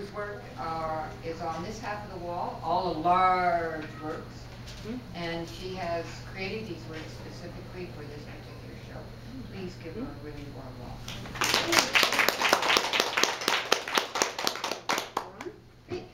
whose work is on this half of the wall, all large works. And she has created these works specifically for this particular show. Please give her a really warm welcome. Great.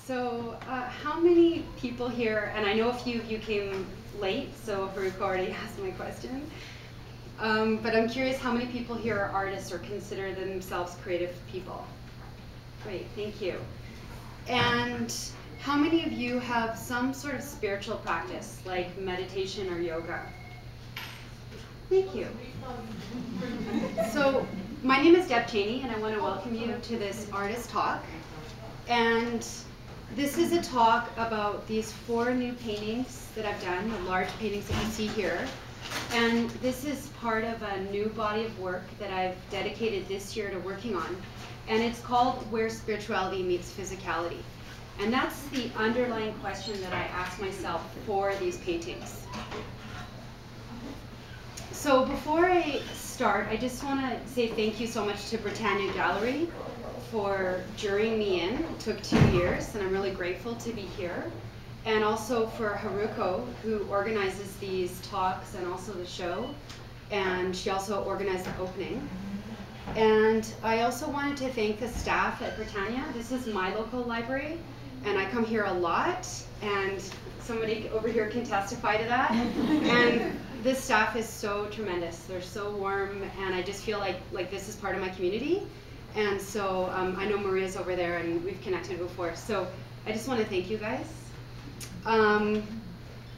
So how many people here, and I know a few of you came late, so Haruka already asked my question, but I'm curious how many people here are artists or consider themselves creative people? Great, thank you. And how many of you have some sort of spiritual practice, like meditation or yoga? Thank you. So my name is Deb Chaney, and I want to welcome you to this artist talk. And this is a talk about these 4 new paintings that I've done, the large paintings that you see here. And this is part of a new body of work that I've dedicated this year to working on. And it's called Where Spirituality Meets Physicality. And that's the underlying question that I asked myself for these paintings. So before I start, I just want to say thank you so much to Britannia Gallery for jurying me in. It took 2 years, and I'm really grateful to be here. And also for Haruko, who organizes these talks and also the show. And she also organized the opening. And I also wanted to thank the staff at Britannia. This is my local library, and I come here a lot, and somebody over here can testify to that. And this staff is so tremendous. They're so warm, and I just feel like this is part of my community. And so I know Maria's over there, and we've connected before. So I just want to thank you guys.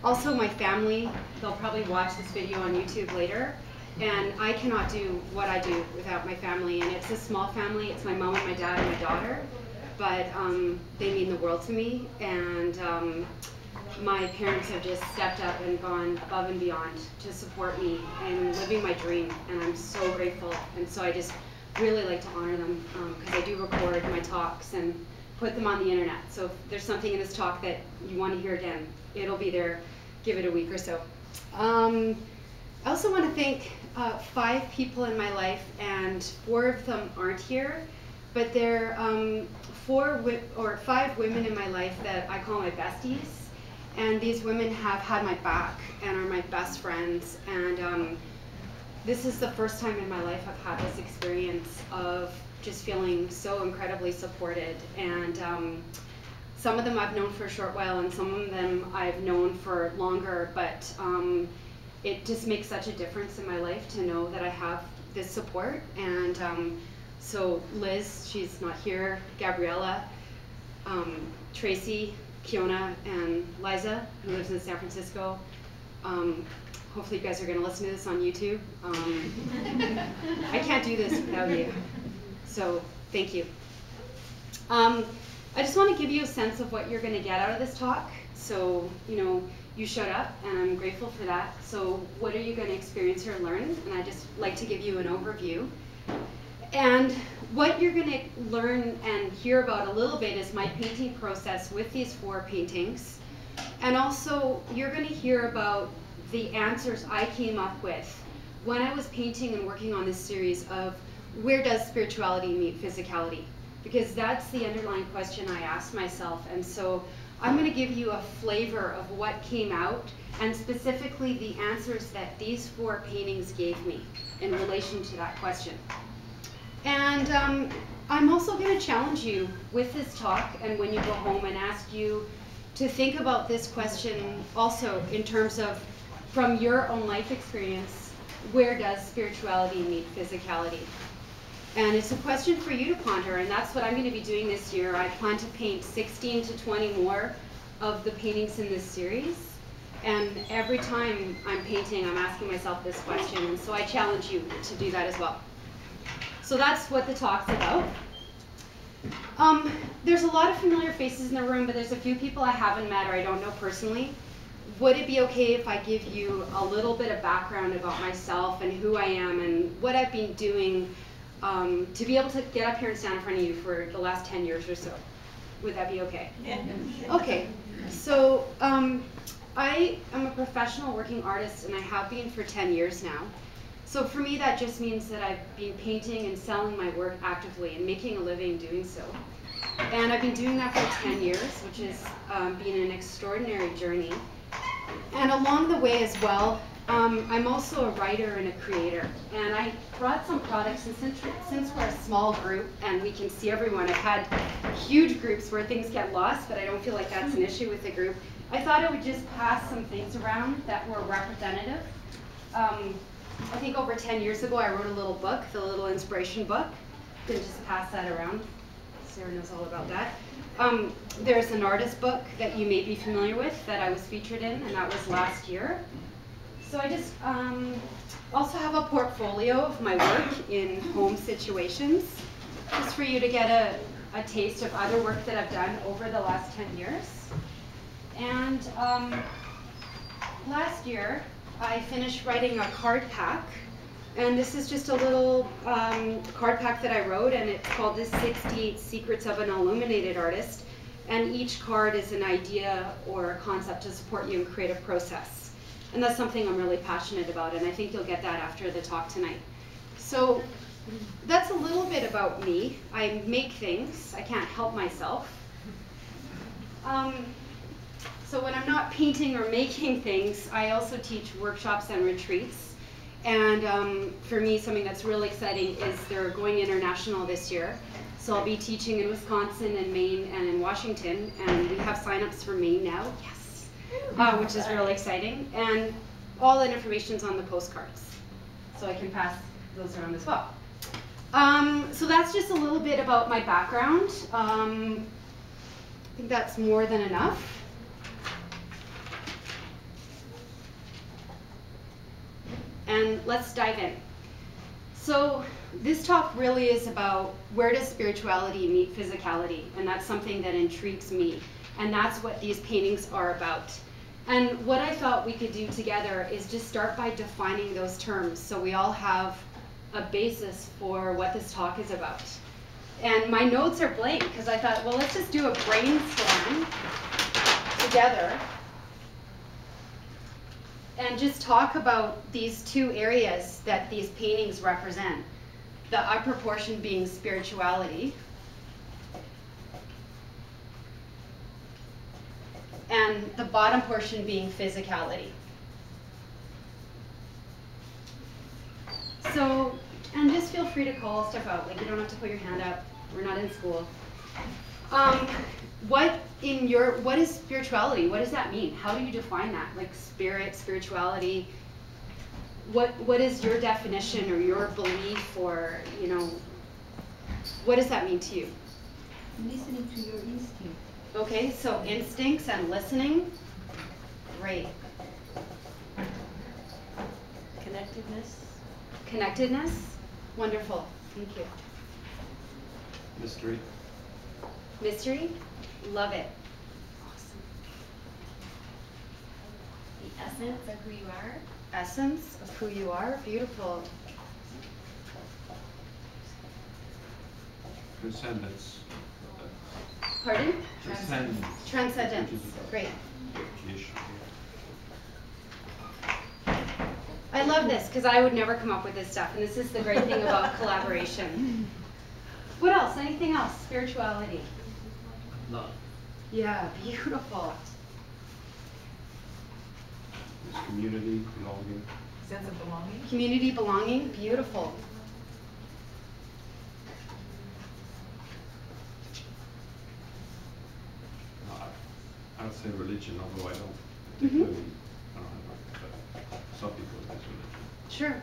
Also my family, they'll probably watch this video on YouTube later. And I cannot do what I do without my family. And it's a small family. It's my mom and my dad and my daughter. But they mean the world to me. And my parents have just stepped up and gone above and beyond to support me in living my dream. And I'm so grateful. And so I just really like to honor them because I do record my talks and put them on the internet. So if there's something in this talk that you want to hear again, it'll be there. Give it a week or so. I also want to thank 5 people in my life, and 4 of them aren't here, but there are 5 women in my life that I call my besties, and these women have had my back and are my best friends. And this is the first time in my life I've had this experience of just feeling so incredibly supported. And some of them I've known for a short while, and some of them I've known for longer, but it just makes such a difference in my life to know that I have this support. And so Liz, she's not here, Gabriella, Tracy, Kiona, and Liza, who lives in San Francisco. Hopefully you guys are going to listen to this on YouTube. I can't do this without you. So thank you. I just want to give you a sense of what you're going to get out of this talk. So, you showed up, and I'm grateful for that. So what are you going to experience or learn? And I just like to give you an overview. And what you're going to learn and hear about a little bit is my painting process with these 4 paintings. And also, you're going to hear about the answers I came up with when I was painting and working on this series of where does spirituality meet physicality? Because that's the underlying question I asked myself. And so I'm going to give you a flavor of what came out, and specifically the answers that these 4 paintings gave me in relation to that question. And I'm also going to challenge you with this talk, and when you go home, and ask you to think about this question also in terms of, from your own life experience, where does spirituality meet physicality? And it's a question for you to ponder, and that's what I'm going to be doing this year. I plan to paint 16 to 20 more of the paintings in this series. And every time I'm painting, I'm asking myself this question, and so I challenge you to do that as well. So that's what the talk's about. There's a lot of familiar faces in the room, but there's a few people I haven't met or I don't know personally. Would it be okay if I give you a little bit of background about myself and who I am and what I've been doing to be able to get up here and stand in front of you for the last 10 years or so? Would that be okay? Yeah. Okay. So I am a professional working artist, and I have been for 10 years now. So for me, that just means that I've been painting and selling my work actively and making a living doing so. And I've been doing that for 10 years, which has been an extraordinary journey. And along the way as well, I'm also a writer and a creator. And I brought some products, and since we're a small group and we can see everyone, I've had huge groups where things get lost, but I don't feel like that's an issue with the group. I thought I would just pass some things around that were representative. I think over 10 years ago, I wrote a little book, the little inspiration book. You can just pass that around. Sarah knows all about that. There's an artist book that you may be familiar with that I was featured in, and that was last year. So I just also have a portfolio of my work in home situations, just for you to get a taste of other work that I've done over the last 10 years. And last year, I finished writing a card pack. And this is just a little card pack that I wrote, and it's called The 68 Secrets of an Illuminated Artist. And each card is an idea or a concept to support you in creative process. And that's something I'm really passionate about, and I think you'll get that after the talk tonight. So that's a little bit about me. I make things. I can't help myself. So when I'm not painting or making things, I also teach workshops and retreats. And for me, something that's really exciting is they're going international this year. So I'll be teaching in Wisconsin and Maine and in Washington, and we have signups for Maine now, yes, which is really exciting. And all that information's on the postcards, so I can pass those around as well. So that's just a little bit about my background. I think that's more than enough. And let's dive in. So this talk really is about where does spirituality meet physicality, and that's something that intrigues me, and that's what these paintings are about. And what I thought we could do together is just start by defining those terms so we all have a basis for what this talk is about. And my notes are blank because I thought, well, let's just do a brainstorm together and just talk about these two areas that these paintings represent. The upper portion being spirituality, and the bottom portion being physicality. So, and just feel free to call stuff out. Like, you don't have to put your hand up. We're not in school. What is spirituality? What does that mean? How do you define that? Like spirit, spirituality. What is your definition or your belief, or what does that mean to you? Listening to your instinct. Okay, so instincts and listening. Great. Connectedness. Connectedness. Wonderful. Thank you. Mystery. Mystery. Love it. Awesome. The essence of who you are. Essence of who you are. Beautiful. Transcendence. Pardon? Transcendence. Transcendence. Great. I love this because I would never come up with this stuff, and this is the great thing about collaboration. What else? Anything else? Spirituality. Love. Yeah, beautiful. There's community, belonging. Sense of belonging. Community, belonging. Beautiful. I would say religion, although I don't particularly, I don't have but some people it is religion. Sure.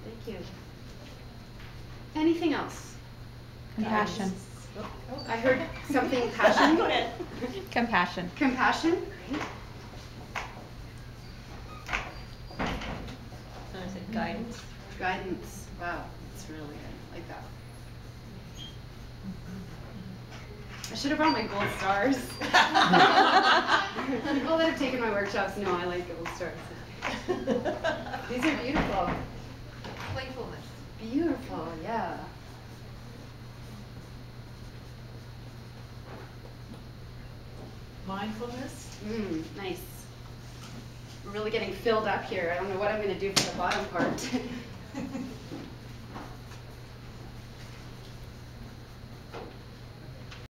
Thank you. Anything else? Compassion. Oh, I heard something. Passion. Go ahead. Compassion. Compassion. Great. I said guidance. Guidance. Wow, that's really good. I like that. I should have brought my gold stars. People that have taken my workshops know I like gold stars. These are beautiful. Playfulness. Beautiful, yeah. Mindfulness. Nice. We're really getting filled up here. I don't know what I'm going to do for the bottom part.